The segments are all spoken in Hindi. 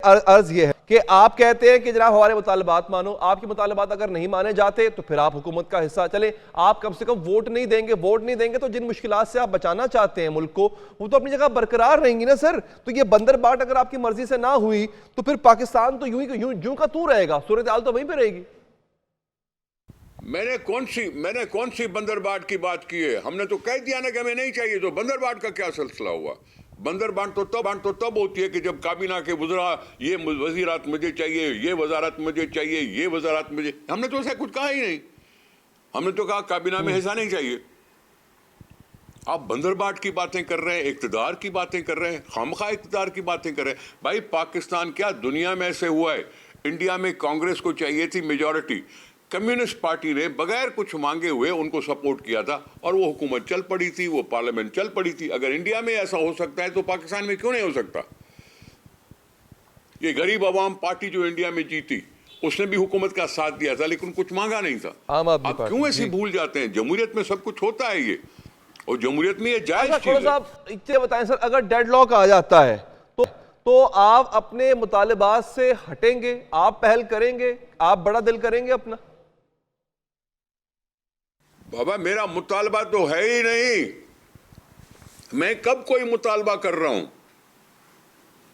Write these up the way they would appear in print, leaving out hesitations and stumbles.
अर्ज ये है कि आप कहते हैं कि जनाब हमारे मुतालबात मानो, आपके मुतालबात अगर नहीं माने जाते तो फिर आप हुकूमत का हिस्सा चले, आप कम से कम वोट नहीं देंगे तो जिन मुश्किलात से आप बचाना चाहते हैं मुल्क को वो तो अपनी जगह बरकरार रहेंगी ना सर। तो ये बंदर बाट अगर आपकी मर्जी से ना हुई तो फिर पाकिस्तान तो यूं का तू रहेगा, सूरत हाल तो वहीं पर रहेगी। मैंने कौन सी बंदर बाट की बात की है? हमने तो कह दिया ना कि हमें नहीं चाहिए, तो बंदर बाट का क्या सिलसिला हुआ? बंदर बांट तो तब होती है कि जब काबीना के वज़रा ये वज़ीरात मुझे चाहिए, ये वजारत मुझे चाहिए, ये वजारत मुझे। हमने तो ऐसा कुछ कहा ही नहीं। हमने तो कहा काबीना में हिस्सा नहीं चाहिए। आप बंदर बाट की बातें कर रहे हैं, इक़्तिदार की बातें कर रहे हैं, खामखा इक़्तिदार की बातें कर रहे हैं। भाई पाकिस्तान क्या दुनिया में ऐसे हुआ है? इंडिया में कांग्रेस को चाहिए थी मेजॉरिटी, कम्युनिस्ट पार्टी ने बगैर कुछ मांगे हुए उनको सपोर्ट किया था और वो हुकूमत चल पड़ी थी, वो पार्लियामेंट चल पड़ी थी। अगर इंडिया में ऐसा हो सकता है तो पाकिस्तान में क्यों नहीं हो सकता? ये गरीब अवाम पार्टी जो इंडिया में जीती उसने भी हुकूमत का साथ दिया था लेकिन कुछ मांगा नहीं था। आप क्यों ऐसे भूल जाते हैं? जमहूरियत में सब कुछ होता है ये, और जमहूरियत में ये जायज चीज़ है। साहब इतने बताएं सर, अगर डेडलॉक आ जाता है तो आप अपने मुतालिबात से हटेंगे, आप पहल करेंगे, आप बड़ा दिल करेंगे अपना? बाबा मेरा मुतालबा तो है ही नहीं। मैं कब कोई मुतालबा कर रहा हूं?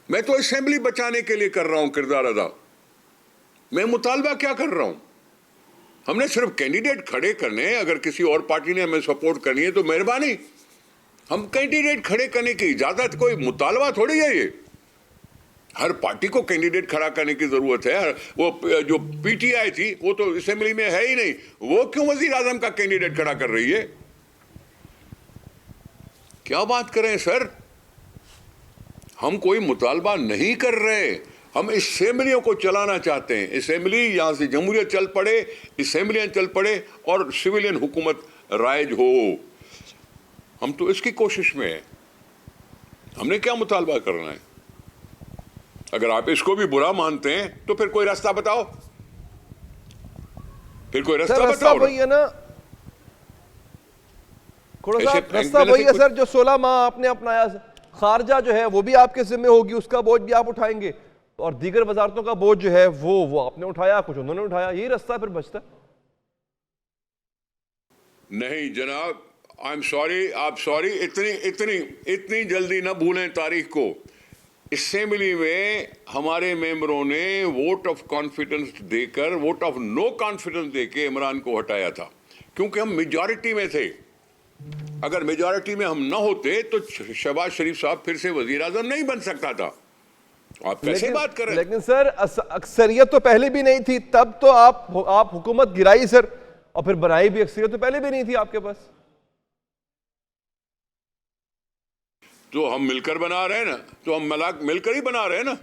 मैं तो असेंबली बचाने के लिए कर रहा हूं किरदार अदा। मैं मुतालबा क्या कर रहा हूं? हमने सिर्फ कैंडिडेट खड़े करने हैं। अगर किसी और पार्टी ने हमें सपोर्ट करनी है तो मेहरबानी, हम कैंडिडेट खड़े करने की इजाजत, कोई मुतालबा थोड़ी है ये। हर पार्टी को कैंडिडेट खड़ा करने की जरूरत है। वो जो पीटीआई थी वो तो असेंबली में है ही नहीं, वो क्यों वजीर आजम का कैंडिडेट खड़ा कर रही है? क्या बात करें सर, हम कोई मुतालबा नहीं कर रहे, हम असेंबलियों को चलाना चाहते हैं। असेंबली यहां से जमहूरियत चल पड़े, असेंबलियां चल पड़े और सिविलियन हुकूमत राइज हो। हम तो इसकी कोशिश में हैं। हमने क्या मुतालबा करना है? अगर आप इसको भी बुरा मानते हैं तो फिर कोई रास्ता बताओ, फिर कोई रास्ता बताओ। वही है ना, रास्ता वही है सर जो 16 माह आपने अपनाया। खारजा जो है वो भी आपके जिम्मे होगी, उसका बोझ भी आप उठाएंगे, और दीगर वजारतों का बोझ जो है वो आपने उठाया, कुछ उन्होंने उठाया, यही रास्ता फिर बचता। नहीं जनाब, आई एम सॉरी, आप सॉरी, इतनी जल्दी ना भूलें तारीख को। असेंबली में हमारे मेंबरों ने वोट ऑफ कॉन्फिडेंस देकर, वोट ऑफ नो कॉन्फिडेंस देके इमरान को हटाया था, क्योंकि हम मेजॉरिटी में थे। अगर मेजॉरिटी में हम ना होते तो शहबाज शरीफ साहब फिर से वजीर आजम नहीं बन सकता था। आप कैसे बात कर रहे हैं? लेकिन सर अक्सरियत तो पहले भी नहीं थी, तब तो आप हुकूमत गिराई सर, और फिर बनाई भी। अक्सरियत तो पहले भी नहीं थी आपके पास। तो हम मिलकर बना रहे हैं ना, तो हम मिलकर ही बना रहे हैं ना।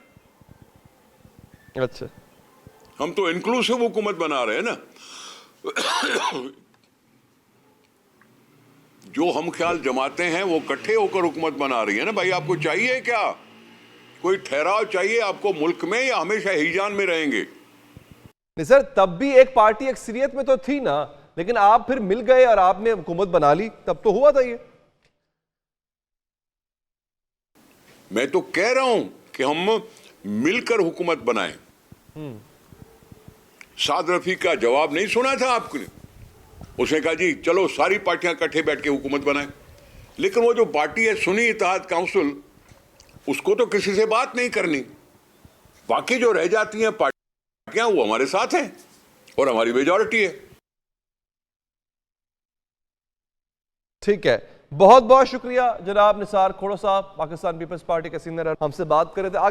अच्छा, हम तो इंक्लूसिव हुकूमत बना रहे हैं ना। जो हम ख्याल जमाते हैं वो इकट्ठे होकर हुकूमत बना रही है ना। भाई आपको चाहिए क्या? कोई ठहराव चाहिए आपको मुल्क में, या हमेशा हिजान में रहेंगे? नहीं सर, तब भी एक पार्टी अक्सरियत में तो थी ना, लेकिन आप फिर मिल गए और आपने हुकूमत बना ली, तब तो हुआ था ये। मैं तो कह रहा हूं कि हम मिलकर हुकूमत बनाएं। साद रफी का जवाब नहीं सुना था आपने? उसने कहा जी चलो सारी पार्टियां इकट्ठे बैठ के हुकूमत बनाएं। लेकिन वो जो पार्टी है सुन्नी इत्तेहाद काउंसिल, उसको तो किसी से बात नहीं करनी। बाकी जो रह जाती हैं पार्टियां वो हमारे साथ हैं और हमारी मेजॉरिटी है। ठीक है, बहुत बहुत शुक्रिया जनाब निसार खोड़ो साहब, पाकिस्तान पीपल्स पार्टी के सीनियर हमसे बात कर रहे थे। आगे